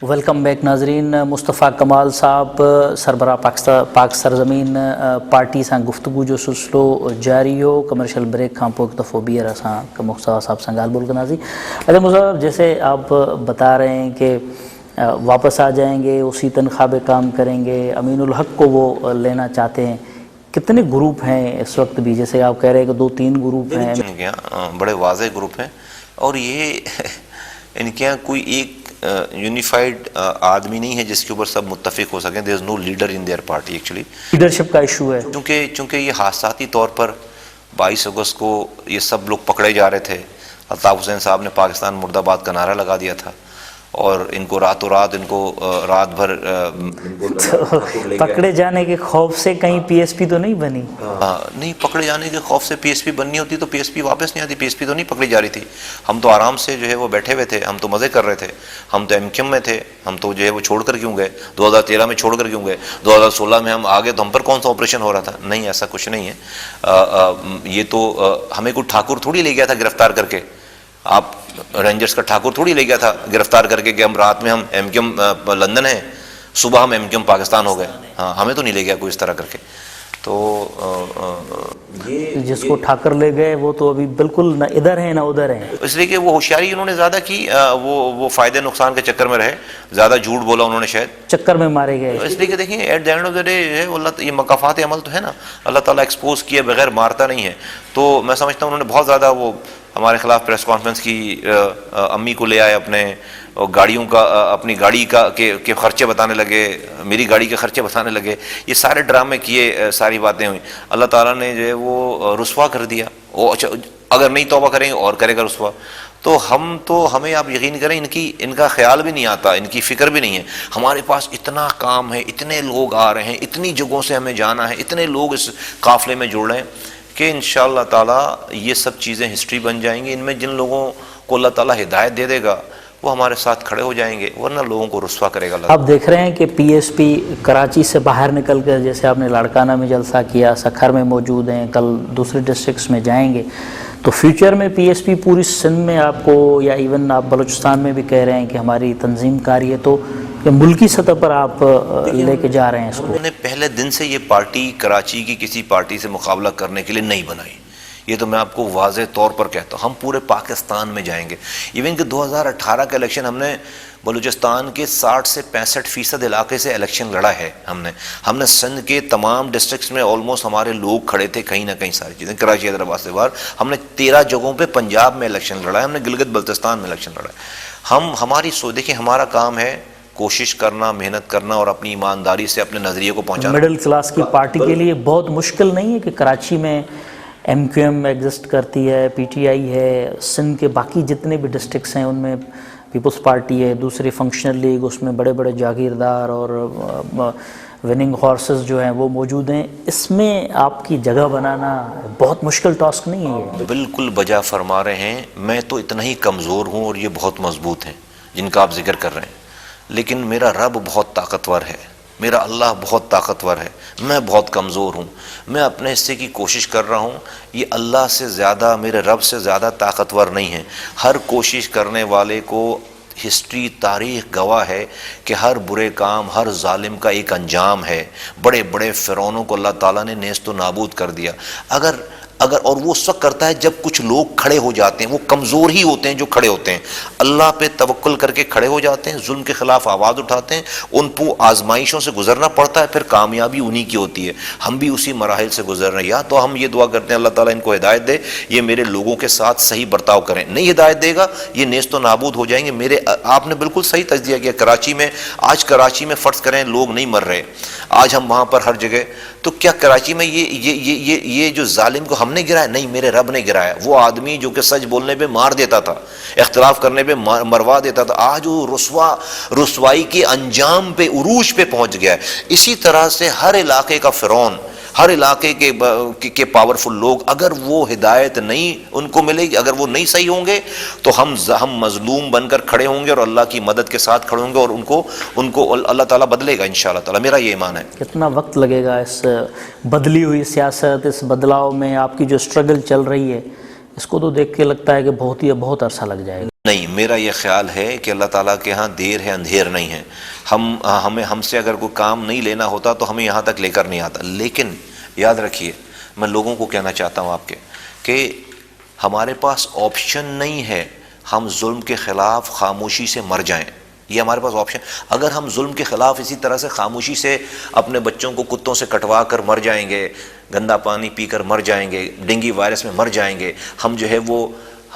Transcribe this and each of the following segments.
Welcome back ناظرین. مصطفیٰ کمال صاحب سربراہ پاک سرزمین پارٹی سے گفتگو جو سلسلو جاری ہو کمرشل بریک کھاں پو ایک دفعہ بیر اساں مصطفیٰ صاحب سے گال بول کے ناظرین. اچھا مصطفیٰ، جیسے آپ بتا رہے ہیں کہ واپس آ جائیں گے، اسی تنخواہ پہ کام کریں گے، امین الحق کو وہ لینا چاہتے ہیں. کتنے گروپ ہیں اس وقت بھی؟ جیسے آپ کہہ رہے ہیں کہ 2-3 گروپ ہیں. بڑے واضح گروپ ہیں، اور یہ ان کے یہاں کوئی ایک یونیفائڈ آدمی نہیں ہے جس کے اوپر سب متفق ہو سکیں. There is no leader in their party actually. Leadership کا ایشو ہے. چونکہ یہ حادثاتی طور پر 22 اگست کو یہ سب لوگ پکڑے جا رہے تھے. الطاف حسین صاحب نے پاکستان مرد آباد کا نعرہ لگا دیا تھا، اور ان کو راتوں رات رات بھر پکڑے جانے کے خوف سے کہیں پی ایس پی تو نہیں بنی؟ نہیں، پکڑے جانے کے خوف سے پی ایس پی بننی ہوتی تو پی ایس پی واپس نہیں آتی. پی ایس پی تو نہیں پکڑی جا رہی تھی. ہم تو آرام سے جو ہے وہ بیٹھے ہوئے تھے، ہم تو مزے کر رہے تھے. ہم تو ایم کیو ایم میں تھے، ہم تو جو ہے وہ چھوڑ کر کیوں گئے؟ 2013 میں چھوڑ کر کیوں گئے؟ 2016 میں ہم آگے تو ہم پر کون سا آپریشن ہو رہا تھا؟ نہیں، ایسا کچھ نہیں ہے. یہ تو ہمیں کوئی ٹھاکر تھوڑی لے گیا تھا گرفتار کر کے. آپ رینجرز کا ٹھاکر تھوڑی لے گیا تھا گرفتار کر کے کہ ہم رات میں ہم ایم کیو ایم لندن ہیں، صبح ہم ایم کیو ایم پاکستان ہو گئے. ہاں، ہمیں تو نہیں لے گیا کوئی اس طرح کر کے. تو جس کو ٹھاکر لے گئے وہ تو ابھی بالکل نہ ادھر ہیں نہ ادھر ہیں. اس لیے کہ وہ ہوشیاری انہوں نے زیادہ کی، وہ فائدے نقصان کے چکر میں رہے، زیادہ جھوٹ بولا انہوں نے، شاید چکر میں مارے گئے. اس لیے کہ دیکھیں at the end of the day یہ مکافات عمل تو ہے نا، اللہ تعالیٰ ایکسپوز کیے بغیر مارتا نہیں ہے. تو میں سمجھتا ہوں انہوں نے بہت زیادہ وہ ہمارے خلاف پریس کانفرنس کی. امی کو لے آئے اپنے گاڑیوں کا، اپنی گاڑی کا کے خرچے بتانے لگے، میری گاڑی کے خرچے بتانے لگے. یہ سارے ڈرامے کیے، ساری باتیں ہوئیں. اللہ تعالیٰ نے جو ہے وہ رسوا کر دیا. وہ اچھا اگر نہیں توبہ کریں گے اور کرے گا رسوا. تو ہمیں آپ یقین کریں ان کا خیال بھی نہیں آتا، ان کی فکر بھی نہیں ہے. ہمارے پاس اتنا کام ہے، اتنے لوگ آ رہے ہیں، اتنی جگہوں سے ہمیں جانا ہے، اتنے لوگ اس قافلے میں جڑ رہے ہیں کہ انشاءاللہ تعالیٰ یہ سب چیزیں ہسٹری بن جائیں گی. ان میں جن لوگوں کو اللہ تعالیٰ ہدایت دے دے گا وہ ہمارے ساتھ کھڑے ہو جائیں گے، ورنہ لوگوں کو رسوا کرے گا اللہ. آپ دیکھ رہے ہیں کہ پی ایس پی کراچی سے باہر نکل کر، جیسے آپ نے لاڑکانہ میں جلسہ کیا، سکھر میں موجود ہیں، کل دوسرے ڈسٹرکٹس میں جائیں گے. تو فیوچر میں پی ایس پی پوری سندھ میں آپ کو، یا ایون آپ بلوچستان میں بھی کہہ رہے ہیں کہ ہماری تنظیم کاری ہے، تو ملکی سطح پر آپ لے کے جا رہے ہیں اس کو؟ انہوں نے پہلے دن سے یہ پارٹی کراچی کی کسی پارٹی سے مقابلہ کرنے کے لیے نہیں بنائی. یہ تو میں آپ کو واضح طور پر کہتا ہوں. ہم پورے پاکستان میں جائیں گے. ایون کہ 2018 کا الیکشن ہم نے بلوچستان کے 60 سے 65% علاقے سے الیکشن لڑا ہے. ہم نے سندھ کے تمام ڈسٹرکٹس میں آلموسٹ ہمارے لوگ کھڑے تھے کہیں نہ کہیں. ساری چیزیں کراچی حیدرآباد سے باہر ہم نے 13 جگہوں پہ پنجاب میں الیکشن لڑا ہے، ہم نے گلگت بلتستان میں الیکشن لڑا ہے. ہماری دیکھیں ہمارا کام ہے کوشش کرنا، محنت کرنا، اور اپنی ایمانداری سے اپنے نظریے کو پہنچانا. مڈل کلاس کی پارٹی کے لیے بہت مشکل نہیں ہے کہ کراچی میں ایم کیو ایم ایگزسٹ کرتی ہے، پی ٹی آئی ہے، سندھ کے باقی جتنے بھی ڈسٹرکٹس ہیں ان میں پیپلز پارٹی ہے، دوسری فنکشنل لیگ، اس میں بڑے بڑے جاگیردار اور وننگ ہارسز جو ہیں وہ موجود ہیں. اس میں آپ کی جگہ بنانا بہت مشکل ٹاسک نہیں ہے یہ؟ بالکل بجا فرما رہے ہیں. میں تو اتنا ہی کمزور ہوں اور یہ بہت مضبوط ہیں جن کا آپ ذکر کر رہے ہیں، لیکن میرا رب بہت طاقتور ہے، میرا اللہ بہت طاقتور ہے، میں بہت کمزور ہوں. میں اپنے حصے کی کوشش کر رہا ہوں. یہ اللہ سے زیادہ، میرے رب سے زیادہ طاقتور نہیں ہے. ہر کوشش کرنے والے کو ہسٹری، تاریخ گواہ ہے کہ ہر برے کام، ہر ظالم کا ایک انجام ہے. بڑے بڑے فرعونوں کو اللہ تعالیٰ نے نیست و نابود کر دیا. اگر اور وہ اس وقت کرتا ہے جب کچھ لوگ کھڑے ہو جاتے ہیں. وہ کمزور ہی ہوتے ہیں جو کھڑے ہوتے ہیں، اللہ پہ توکل کر کے کھڑے ہو جاتے ہیں، ظلم کے خلاف آواز اٹھاتے ہیں. ان کو آزمائشوں سے گزرنا پڑتا ہے، پھر کامیابی انہی کی ہوتی ہے. ہم بھی اسی مراحل سے گزر رہے ہیں. یا تو ہم یہ دعا کرتے ہیں اللہ تعالیٰ ان کو ہدایت دے، یہ میرے لوگوں کے ساتھ صحیح برتاؤ کریں. نہیں ہدایت دے گا یہ نیست و نابود ہو جائیں گے. آپ نے بالکل صحیح تجزیہ کیا. کراچی میں فرض کریں لوگ نہیں مر رہے، آج ہم وہاں پر ہر جگہ، تو کیا کراچی میں یہ جو ظالم کو ہم نے گرایا؟ نہیں، میرے رب نے گرایا. وہ آدمی جو کہ سچ بولنے پہ مار دیتا تھا، اختلاف کرنے پہ مروا دیتا تھا، آج وہ رسوائی کے انجام پہ، عروج پہ پہنچ گیا ہے. اسی طرح سے ہر علاقے کا فرعون، ہر علاقے کے پاورفل لوگ، اگر وہ ہدایت نہیں ان کو ملے گی، اگر وہ نہیں صحیح ہوں گے تو ہم مظلوم بن کر کھڑے ہوں گے اور اللہ کی مدد کے ساتھ کھڑے ہوں گے، اور ان کو اللہ تعالیٰ بدلے گا انشاءاللہ تعالیٰ. میرا یہ ایمان ہے. کتنا وقت لگے گا اس بدلی ہوئی سیاست، اس بدلاؤ میں؟ آپ کی جو اسٹرگل چل رہی ہے اس کو تو دیکھ کے لگتا ہے کہ بہت عرصہ لگ جائے گا. نہیں، میرا یہ خیال ہے کہ اللہ تعالیٰ کے ہاں دیر ہے اندھیر نہیں ہے. ہم سے اگر کوئی کام نہیں لینا ہوتا تو ہمیں یہاں تک لے کر نہیں آتا. لیکن یاد رکھیے، میں لوگوں کو کہنا چاہتا ہوں آپ کے کہ ہمارے پاس آپشن نہیں ہے ہم ظلم کے خلاف خاموشی سے مر جائیں. یہ ہمارے پاس آپشن، اگر ہم ظلم کے خلاف اسی طرح سے خاموشی سے اپنے بچوں کو کتوں سے کٹوا کر مر جائیں گے، گندا پانی پی کر مر جائیں گے، ڈینگی وائرس میں مر جائیں گے، ہم جو ہے وہ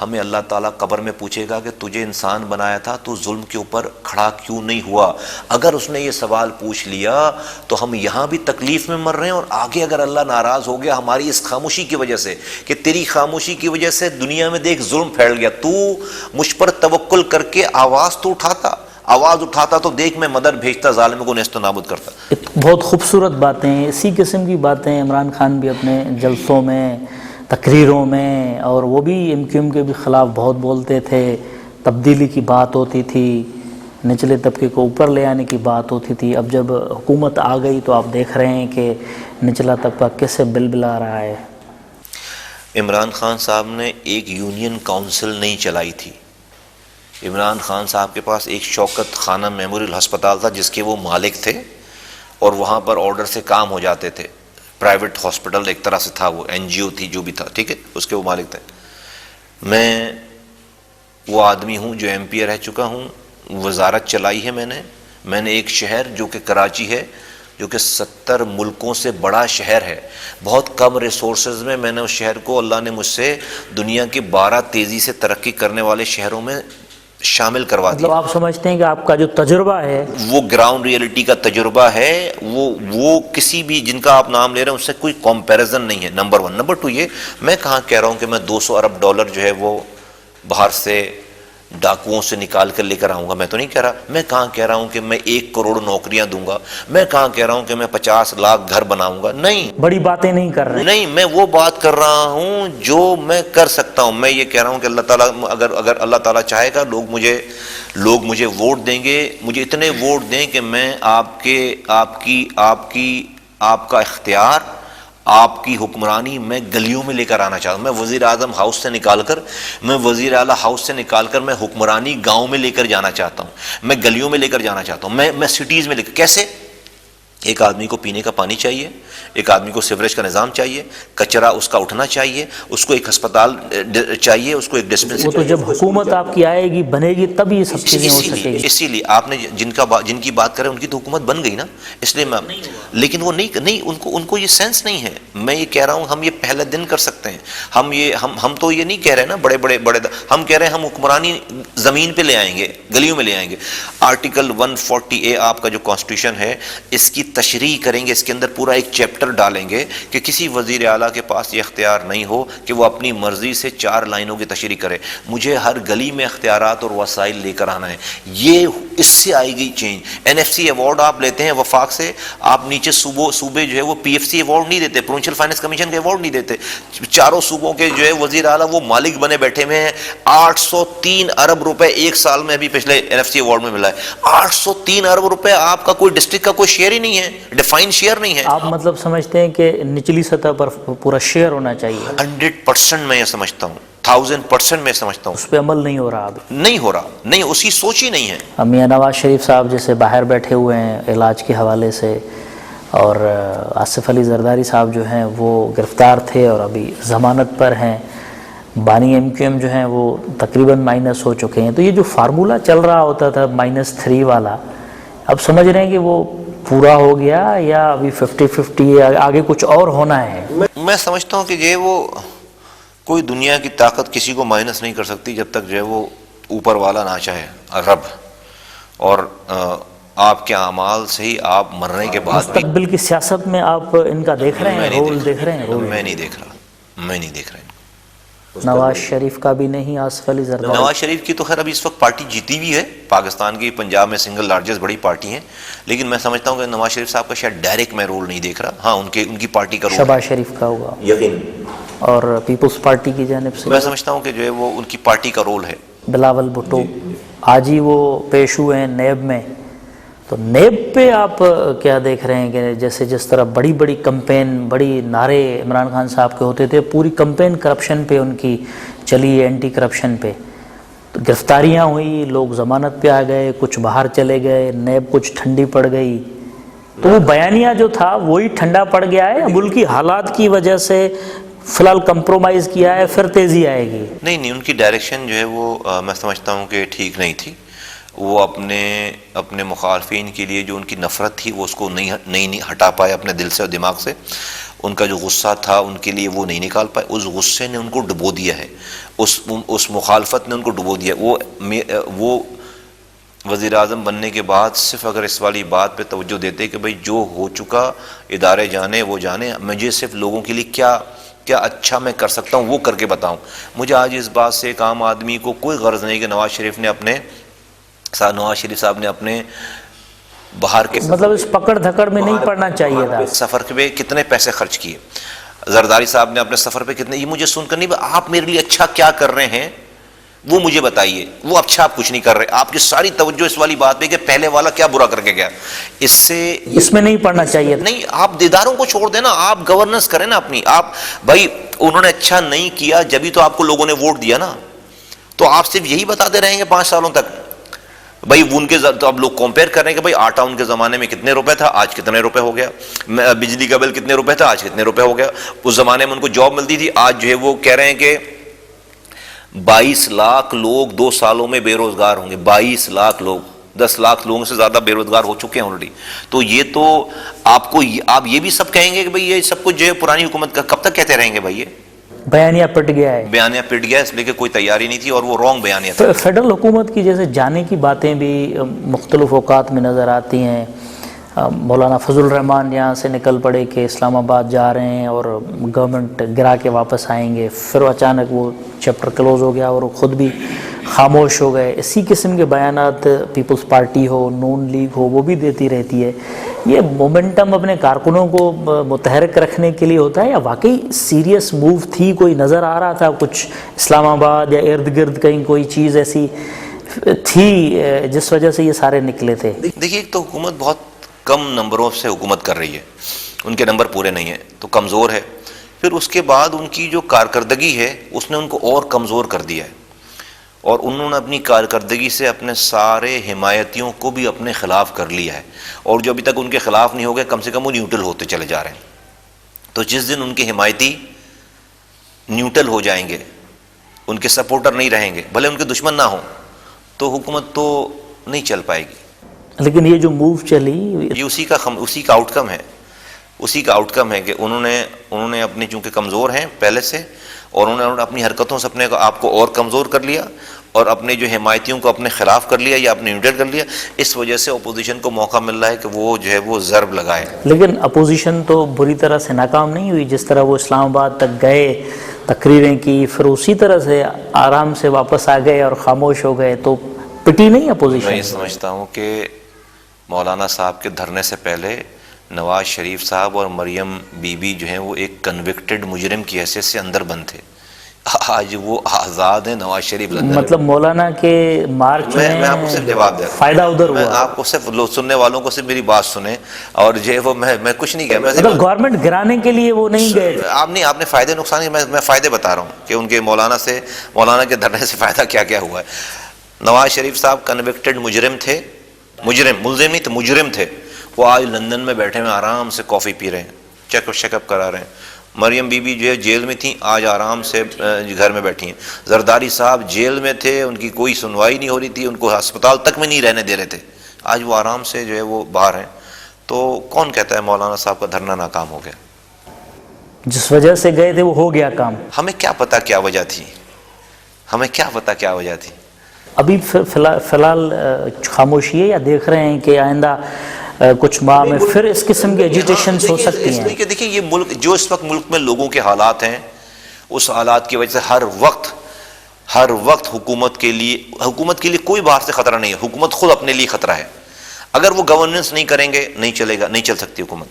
ہمیں اللہ تعالیٰ قبر میں پوچھے گا کہ تجھے انسان بنایا تھا تو ظلم کے اوپر کھڑا کیوں نہیں ہوا. اگر اس نے یہ سوال پوچھ لیا تو ہم یہاں بھی تکلیف میں مر رہے ہیں، اور آگے اگر اللہ ناراض ہو گیا ہماری اس خاموشی کی وجہ سے کہ تیری خاموشی کی وجہ سے دنیا میں دیکھ ظلم پھیل گیا، تو مجھ پر توکل کر کے آواز اٹھاتا تو دیکھ میں مدد بھیجتا، ظالم کو نیست و نابود کرتا. بہت خوبصورت باتیں، اسی قسم کی باتیں عمران خان بھی اپنے جلسوں میں، تقریروں میں، اور وہ بھی ایم کیو ایم کے بھی خلاف بہت بولتے تھے. تبدیلی کی بات ہوتی تھی، نچلے طبقے کو اوپر لے آنے کی بات ہوتی تھی. اب جب حکومت آ گئی تو آپ دیکھ رہے ہیں کہ نچلا طبقہ کیسے بلبلا رہا ہے. عمران خان صاحب نے ایک یونین کونسل نہیں چلائی تھی. عمران خان صاحب کے پاس ایک شوکت خانہ میموریل ہسپتال تھا جس کے وہ مالک تھے، اور وہاں پر آرڈر سے کام ہو جاتے تھے. پرائیویٹ ہاسپٹل ایک طرح سے تھا، وہ این جی او تھی جو بھی تھا، ٹھیک ہے، اس کے وہ مالک تھے. میں وہ آدمی ہوں جو ایم پی اے رہ چکا ہوں، وزارت چلائی ہے میں نے ایک شہر جو کہ کراچی ہے، جو کہ 70 ملکوں سے بڑا شہر ہے، بہت کم ریسورسز میں نے اس شہر کو، اللہ نے مجھ سے دنیا کے 12 تیزی سے ترقی کرنے والے شہروں میں شامل کروا دیا. مطلب آپ سمجھتے ہیں کہ آپ کا جو تجربہ ہے وہ گراؤنڈ ریئلٹی کا تجربہ ہے، وہ کسی بھی جن کا آپ نام لے رہے ہیں اس سے کوئی کمپیریزن نہیں ہے. نمبر 1. نمبر 2، یہ میں کہاں کہہ رہا ہوں کہ میں 200 ارب ڈالر جو ہے وہ باہر سے ڈاکوؤں سے نکال کر لے کر آؤں گا، میں تو نہیں کہہ رہا. میں کہاں کہہ رہا ہوں کہ میں 1 کروڑ نوکریاں دوں گا، میں کہاں کہہ رہا ہوں کہ میں 50 لاکھ گھر بناؤں گا. نہیں، بڑی باتیں نہیں کر رہے. نہیں، میں وہ بات کر رہا ہوں جو میں کر سکتا ہوں. میں یہ کہہ رہا ہوں کہ اللہ تعالیٰ اگر اللہ تعالیٰ چاہے گا، لوگ مجھے ووٹ دیں گے، مجھے اتنے ووٹ دیں کہ میں آپ کا اختیار، آپ کی حکمرانی میں گلیوں میں لے کر آنا چاہتا ہوں. میں وزیر اعظم ہاؤس سے نکال کر، میں وزیر اعلیٰ ہاؤس سے نکال کر میں حکمرانی گاؤں میں لے کر جانا چاہتا ہوں، میں گلیوں میں لے کر جانا چاہتا ہوں، میں سٹیز میں لے کر. کیسے؟ ایک آدمی کو پینے کا پانی چاہیے، ایک آدمی کو سیوریج کا نظام چاہیے، کچرا اس کا اٹھنا چاہیے، اس کو ایک ہسپتال چاہیے، اس کو ایک ڈسپنسری. وہ تو جب حکومت آپ کی آئے گی، بنے گی، تب یہ سب چیزیں ہو سکے گی. اسی لیے آپ نے جن کی بات کریں ان کی تو حکومت بن گئی نا، اس لیے میں، لیکن وہ نہیں ان کو یہ سینس نہیں ہے. میں یہ کہہ رہا ہوں ہم یہ پہلے دن کر سکتے ہیں. ہم تو یہ نہیں کہہ رہے نا بڑے ہم کہہ رہے ہیں ہم حکمرانی زمین پہ لے آئیں گے، گلیوں میں لے آئیں گے. آرٹیکل 140A آپ کا جو کانسٹیٹیوشن ہے، اس کی تشریح کریں گے، اس کے اندر پورا ایک چیپٹر ڈالیں گے کہ کسی وزیر اعلیٰ کے پاس یہ اختیار نہیں ہو کہ وہ اپنی مرضی سے 4 لائنوں کی تشریح کرے. مجھے ہر گلی میں اختیارات اور وسائل لے کر آنا ہے. یہ اس سے آئے گی چینج. NFC ایوارڈ آپ لیتے ہیں وفاق سے، آپ نیچے صوبے جو ہے وہ PFC ایوارڈ نہیں دیتے، پروونشل فائنانس کمیشن کا ایوارڈ نہیں دیتے. 4 صوبوں کے جو ہے وزیر اعلیٰ وہ مالک بنے بیٹھے ہوئے ہیں. 803 ارب روپے ایک سال میں ابھی پچھلے NFC ایوارڈ میں ملا ہے. 803 ارب روپے آپ کا کوئی ڈسٹرکٹ کا کوئی شیئر ہی نہیں ہے، ڈیفائن شیئر نہیں ہے. آپ مطلب سمجھتے ہیں کہ نچلی سطح پر پورا شیئر ہونا چاہیے؟ 100% میں یہ سمجھتا ہوں، 1000% میں سمجھتا ہوں. اس پہ عمل نہیں ہو رہا ابھی؟ نہیں ہو رہا، نہیں، اس کی سوچ ہی نہیں ہے. میاں نواز شریف صاحب جیسے باہر بیٹھے ہوئے ہیں علاج کے حوالے سے، اور آصف علی زرداری صاحب جو ہیں وہ گرفتار تھے اور ابھی ضمانت پر ہیں. بانی ایم کیو ایم جو ہیں وہ تقریباً مائنس ہو چکے ہیں. تو یہ جو فارمولہ چل رہا ہوتا تھا -3 والا، اب سمجھ رہے ہیں کہ وہ پورا ہو گیا یا ابھی 50-50 آگے کچھ اور ہونا ہے؟ میں سمجھتا ہوں کہ یہ وہ کوئی دنیا کی طاقت کسی کو مائنس نہیں کر سکتی جب تک جو ہے وہ اوپر والا نہ چاہے، رب. اور آپ کے اعمال سے ہی آپ مرنے کے بعد بھی، مستقبل کی سیاست میں آپ ان کا دیکھ رہے ہیں رول؟ دیکھ رہے ہیں رول؟ میں نہیں دیکھ رہا. نواز شریف کا بھی نہیں، آصف علی زرداری؟ نواز شریف کی تو خیر ابھی اس وقت پارٹی جیتی بھی ہے، پاکستان کی پنجاب میں سنگل لارجسٹ بڑی پارٹی ہیں، لیکن میں سمجھتا ہوں کہ نواز شریف صاحب کا شاید ڈائریکٹ میں رول نہیں دیکھ رہا. ہاں، ان کی پارٹی کا رول، شہباز شریف کا ہوگا یقین، اور پیپلز پارٹی کی جانب سے میں سمجھتا ہوں کہ جو ہے وہ ان کی پارٹی کا رول ہے. بلاول بھٹو آج ہی وہ پیش ہوئے ہیں نیب میں، تو نیب پہ آپ کیا دیکھ رہے ہیں کہ جیسے جس طرح بڑی کمپین، بڑی نعرے عمران خان صاحب کے ہوتے تھے، پوری کمپین کرپشن پہ ان کی چلی ہے، اینٹی کرپشن پہ، تو گرفتاریاں ہوئی، لوگ ضمانت پہ آ گئے، کچھ باہر چلے گئے، نیب کچھ ٹھنڈی پڑ گئی، تو وہ بیانیہ جو تھا وہی ٹھنڈا پڑ گیا ہے، ملکی حالات کی وجہ سے فی الحال کمپرومائز کیا ہے، پھر تیزی آئے گی؟ نہیں، ان کی ڈائریکشن جو ہے وہ میں سمجھتا ہوں کہ ٹھیک نہیں تھی. وہ اپنے مخالفین کے لیے جو ان کی نفرت تھی وہ اس کو نہیں ہٹا پائے اپنے دل سے اور دماغ سے. ان کا جو غصہ تھا ان کے لیے وہ نہیں نکال پائے. اس غصے نے ان کو ڈبو دیا ہے، اس مخالفت نے ان کو ڈبو دیا. وہ وزیر اعظم بننے کے بعد صرف اگر اس والی بات پہ توجہ دیتے کہ بھئی جو ہو چکا ادارے جانے وہ جانے، مجھے صرف لوگوں کے لیے کیا اچھا میں کر سکتا ہوں وہ کر کے بتاؤں. مجھے آج اس بات سے ایک عام آدمی کو کوئی غرض نہیں کہ نواز شریف صاحب نے اپنے باہر کے مطلب اس پکڑ دھکڑ میں نہیں پڑنا چاہیے تھا. سفر پہ کتنے پیسے خرچ کیے، زرداری صاحب نے اپنے سفر پہ کتنے، یہ مجھے سن کر نہیں، آپ میرے لیے اچھا کیا کر رہے ہیں وہ مجھے بتائیے. وہ اچھا آپ کچھ نہیں کر رہے، آپ کی ساری توجہ اس والی بات پہ کہ پہلے والا کیا برا کر کے گیا. اس میں نہیں پڑنا چاہیے. نہیں، آپ دیداروں کو چھوڑ دیں نا، آپ گورننس کریں نا اپنی. آپ بھائی انہوں نے اچھا نہیں کیا جبھی تو آپ کو لوگوں نے ووٹ دیا نا، تو آپ صرف یہی بتاتے رہیں گے 5 سالوں تک. بھائی ان کے تو اب لوگ کمپیئر کر رہے ہیں کہ بھائی آٹا ان کے زمانے میں کتنے روپے تھا، آج کتنے روپے ہو گیا. بجلی کا بل کتنے روپے تھا، آج کتنے روپے ہو گیا. اس زمانے میں ان کو جاب ملتی تھی، آج جو ہے وہ کہہ رہے ہیں کہ 22 لاکھ لوگ 2 سالوں میں بے روزگار ہوں گے. 22 لاکھ لوگ، 10 لاکھ لوگوں سے زیادہ بے روزگار ہو چکے ہیں آلریڈی. تو یہ تو آپ یہ بھی سب کہیں گے کہ بھئی یہ سب کچھ جو ہے پرانی حکومت کا کب تک کہتے رہیں گے. بھائی یہ بیانیہ پٹ گیا ہے، بیانیہ پٹ گیا، اس لیے کہ کوئی تیاری نہیں تھی اور وہ رانگ بیانیہ تھا. فیڈرل حکومت کی جیسے جانے کی باتیں بھی مختلف اوقات میں نظر آتی ہیں. مولانا فضل الرحمان یہاں سے نکل پڑے کہ اسلام آباد جا رہے ہیں اور گورنمنٹ گرا کے واپس آئیں گے، پھر اچانک وہ چیپٹر کلوز ہو گیا اور وہ خود بھی خاموش ہو گئے. اسی قسم کے بیانات پیپلز پارٹی ہو، نون لیگ ہو، وہ بھی دیتی رہتی ہے. یہ مومنٹم اپنے کارکنوں کو متحرک رکھنے کے لیے ہوتا ہے یا واقعی سیریس موو تھی؟ کوئی نظر آ رہا تھا کچھ اسلام آباد یا ارد گرد کہیں کوئی چیز ایسی تھی جس وجہ سے یہ سارے نکلے تھے؟ دیکھیے، ایک تو حکومت بہت کم نمبروں سے حکومت کر رہی ہے، ان کے نمبر پورے نہیں ہیں تو کمزور ہے. پھر اس کے بعد ان کی جو کارکردگی ہے اس نے ان کو اور کمزور کر دیا ہے، اور انہوں نے اپنی کارکردگی سے اپنے سارے حمایتیوں کو بھی اپنے خلاف کر لیا ہے. اور جو ابھی تک ان کے خلاف نہیں ہو گئے کم سے کم وہ نیوٹرل ہوتے چلے جا رہے ہیں. تو جس دن ان کے حمایتی نیوٹرل ہو جائیں گے، ان کے سپورٹر نہیں رہیں گے، بھلے ان کے دشمن نہ ہوں، تو حکومت تو نہیں چل پائے گی. لیکن یہ جو موو چلی یہ اسی کا آؤٹ کم ہے کہ انہوں نے اپنے چونکہ کمزور ہیں پہلے سے، اور انہوں نے اپنی حرکتوں سے اپنے آپ کو اور کمزور کر لیا اور اپنے جو حمایتیوں کو اپنے خلاف کر لیا یا اپنے نیوٹرل کر لیا. اس وجہ سے اپوزیشن کو موقع مل رہا ہے کہ وہ جو ہے وہ ضرب لگائے. لیکن اپوزیشن تو بری طرح سے ناکام نہیں ہوئی. جس طرح وہ اسلام آباد تک گئے، تقریریں کی، پھر اسی طرح سے آرام سے واپس آ گئے اور خاموش ہو گئے، تو پٹی نہیں اپوزیشن؟ میں یہ سمجھتا ہوں کہ مولانا صاحب کے دھرنے سے پہلے نواز شریف صاحب اور مریم بی بی جو ہیں وہ ایک کنوکٹڈ مجرم کی حیثیت سے اندر بند تھے. آج وہ آزاد ہیں. نواز شریف مطلب مولانا کے مارچ میں آپ کو صرف جواب دے فائدہ ادھر ہوا. میں آپ کو صرف سننے والوں کو صرف میری بات سنیں، اور جو ہے وہ میں کچھ نہیں کہا. مطلب گورنمنٹ گرانے کے لیے وہ نہیں گئے. آپ نے فائدے نقصان، میں فائدے بتا رہا ہوں کہ ان کے مولانا کے دھرنے سے فائدہ کیا کیا ہوا ہے. نواز شریف صاحب کنوکٹڈ ملزم نہیں تھے، مجرم تھے. وہ آج لندن میں بیٹھے ہوئے آرام سے کافی پی رہے ہیں، چیک اپ کرا رہے ہیں. مریم بی بی جو ہے جیل میں تھیں، آج آرام سے گھر میں بیٹھی ہیں. زرداری صاحب جیل میں تھے، ان کی کوئی سنوائی نہیں ہو رہی تھی، ان کو ہسپتال تک میں نہیں رہنے دے رہے تھے. آج وہ آرام سے جو ہے وہ باہر ہیں. تو کون کہتا ہے مولانا صاحب کا دھرنا ناکام ہو گیا؟ جس وجہ سے گئے تھے وہ ہو گیا کام. ہمیں کیا پتا کیا وجہ تھی. ابھی فی الحال خاموشی ہے یا دیکھ رہے ہیں کہ آئندہ کچھ ماہ میں پھر اس قسم کی ایجیٹیشنز ہو سکتی ہیں؟ دیکھیں یہ ملک جو اس وقت ملک میں لوگوں کے حالات ہیں، اس حالات کی وجہ سے ہر وقت حکومت کے لیے کوئی باہر سے خطرہ نہیں ہے. حکومت خود اپنے لیے خطرہ ہے. اگر وہ گورننس نہیں کریں گے نہیں چل سکتی حکومت.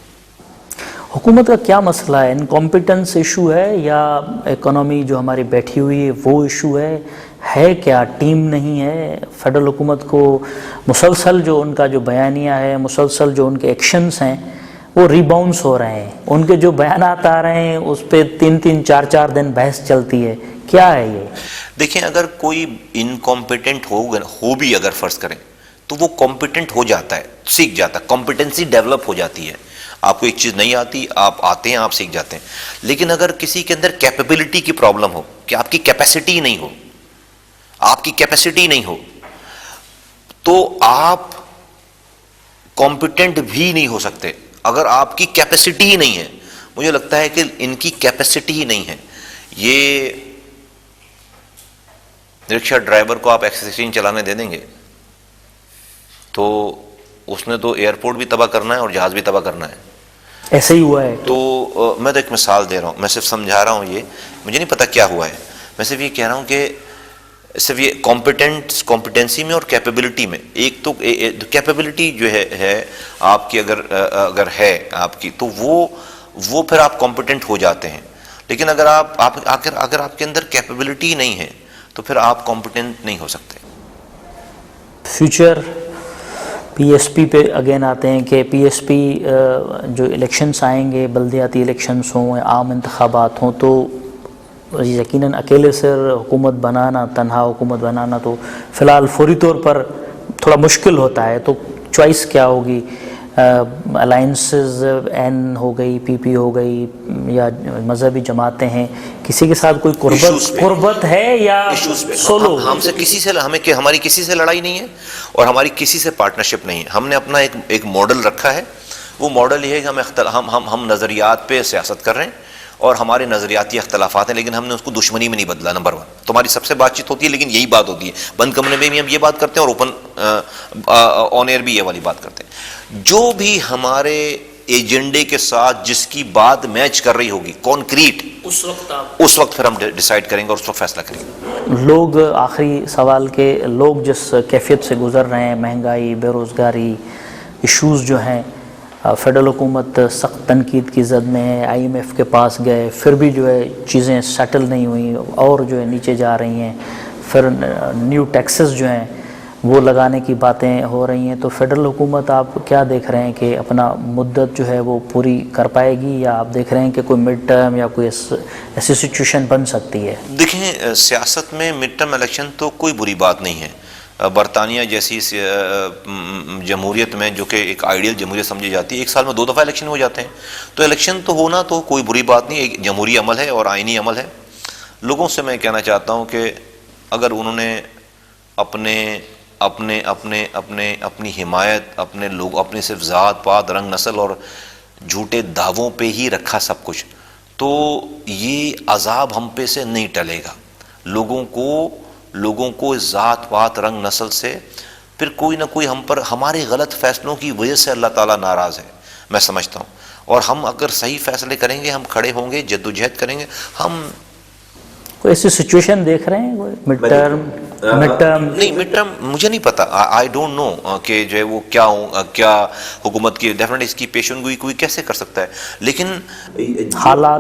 حکومت کا کیا مسئلہ ہے؟ انکمپیٹنس ایشو ہے یا اکانومی جو ہماری بیٹھی ہوئی ہے وہ ایشو ہے کیا ٹیم نہیں ہے؟ فیڈرل حکومت کو مسلسل جو ان کا جو بیانیہ ہے، مسلسل جو ان کے ایکشنز ہیں وہ ریباؤنس ہو رہے ہیں. ان کے جو بیانات آ رہے ہیں اس پہ 3-4 دن بحث چلتی ہے. کیا ہے یہ؟ دیکھیں اگر کوئی انکمپیٹنٹ ہو بھی اگر فرض کریں تو وہ کمپیٹنٹ ہو جاتا ہے، سیکھ جاتا ہے، کمپیٹنسی ڈیولپ ہو جاتی ہے. آپ کو ایک چیز نہیں آتی، آپ آتے ہیں، آپ سیکھ جاتے ہیں. لیکن اگر کسی کے اندر کیپیبلٹی کی پرابلم ہو کہ آپ کی کیپیسٹی نہیں ہو، آپ کی کیپیسٹی نہیں ہو، تو آپ کمپیٹنٹ بھی نہیں ہو سکتے. اگر آپ کی کیپیسٹی ہی نہیں ہے، مجھے لگتا ہے کہ ان کی کیپیسٹی ہی نہیں ہے. یہ رکشہ ڈرائیور کو آپ ایکسیسین چلانے دے دیں گے تو اس نے تو ایئرپورٹ بھی تباہ کرنا ہے اور جہاز بھی تباہ کرنا ہے. ایسے ہی ہوا ہے. تو میں تو ایک مثال دے رہا ہوں، میں صرف سمجھا رہا ہوں، یہ مجھے نہیں پتا کیا ہوا ہے، میں صرف یہ کہہ رہا ہوں کہ صرف یہ کمپیٹنسی میں اور کیپیبلٹی میں، ایک تو کیپیبلٹی جو ہے آپ کی اگر ہے آپ کی تو وہ پھر آپ کمپیٹنٹ ہو جاتے ہیں. لیکن اگر آپ کے اندر کیپیبلٹی نہیں ہے تو پھر آپ کمپیٹنٹ نہیں ہو سکتے. فیوچر پی ایس پی پہ اگین آتے ہیں کہ پی ایس پی جو الیکشنز آئیں گے، بلدیاتی الیکشنز ہوں، عام انتخابات ہوں، تو یقیناً اکیلے سے حکومت بنانا، تنہا حکومت بنانا تو فی الحال فوری طور پر تھوڑا مشکل ہوتا ہے. تو چوائس کیا ہوگی؟ الائنسز این ہو گئی، پی پی ہو گئی، یا مذہبی جماعتیں ہیں، کسی کے ساتھ کوئی قربت ہے یا سولو؟ ہماری کسی سے لڑائی نہیں ہے اور ہماری کسی سے پارٹنرشپ نہیں ہے. ہم نے اپنا ایک ماڈل رکھا ہے. وہ ماڈل یہ ہے کہ ہم نظریات پہ سیاست کر رہے ہیں اور ہمارے نظریاتی اختلافات ہیں، لیکن ہم نے اس کو دشمنی میں نہیں بدلا. نمبر 1 تمہاری سب سے بات چیت ہوتی ہے، لیکن یہی بات ہوتی ہے. بند کمرے میں بھی ہم یہ بات کرتے ہیں اور اوپن آن ایئر بھی یہ والی بات کرتے ہیں. جو بھی ہمارے ایجنڈے کے ساتھ جس کی بات میچ کر رہی ہوگی کانکریٹ، اس وقت پھر ہم ڈیسائیڈ کریں گے اور اس وقت فیصلہ کریں گے. لوگ آخری سوال کے لوگ جس کیفیت سے گزر رہے ہیں، مہنگائی، بے روزگاری ایشوز جو ہیں، فیڈرل حکومت سخت تنقید کی زد میں ہے، آئی ایم ایف کے پاس گئے، پھر بھی جو ہے چیزیں سیٹل نہیں ہوئیں اور جو ہے نیچے جا رہی ہیں. پھر نیو ٹیکسز جو ہیں وہ لگانے کی باتیں ہو رہی ہیں. تو فیڈرل حکومت آپ کیا دیکھ رہے ہیں کہ اپنا مدت جو ہے وہ پوری کر پائے گی، یا آپ دیکھ رہے ہیں کہ کوئی مڈ ٹرم یا کوئی ایسی سچویشن بن سکتی ہے؟ دیکھیں سیاست میں مڈ ٹرم الیکشن تو کوئی بری بات نہیں ہے. برطانیہ جیسی جمہوریت میں، جو کہ ایک آئیڈیل جمہوریت سمجھی جاتی ہے، 1 سال میں 2 دفعہ الیکشن ہو جاتے ہیں. تو الیکشن تو ہونا تو کوئی بری بات نہیں، ایک جمہوری عمل ہے اور آئینی عمل ہے. لوگوں سے میں کہنا چاہتا ہوں کہ اگر انہوں نے اپنی حمایت اپنے صرف ذات پات، رنگ، نسل اور جھوٹے دعووں پہ ہی رکھا سب کچھ، تو یہ عذاب ہم پہ سے نہیں ٹلے گا. لوگوں کو اس ذات پات، رنگ، نسل سے پھر کوئی نہ کوئی ہمارے غلط فیصلوں کی وجہ سے اللہ تعالیٰ ناراض ہے، میں سمجھتا ہوں. اور ہم اگر صحیح فیصلے کریں گے، ہم کھڑے ہوں گے، جدوجہد کریں گے. ہم کوئی ایسی سچویشن دیکھ رہے ہیں مڈ ٹرم نہیں، مڈ ٹرم مجھے نہیں پتا، آئی ڈونٹ نو کہ جو ہے وہ کیا حکومت کی ڈیفینیٹلی اس کی پیشن گوئی کوئی کیسے کر سکتا ہے. لیکن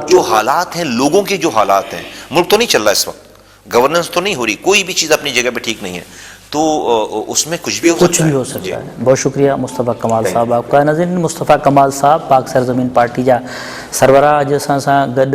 جو حالات ہیں، لوگوں کے جو حالات ہیں، ملک تو نہیں چل رہا اس وقت، گورننس تو نہیں ہو رہی، کوئی بھی چیز اپنی جگہ پہ ٹھیک نہیں ہے، تو اس میں کچھ بھی ہو سکتا ہے. بہت شکریہ مصطفیٰ کمال صاحب آپ کا. ناظرین، مصطفیٰ کمال صاحب پاک سرزمین پارٹی جا سربراہ اج اساں سان گڈ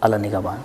اللہ نگہبان.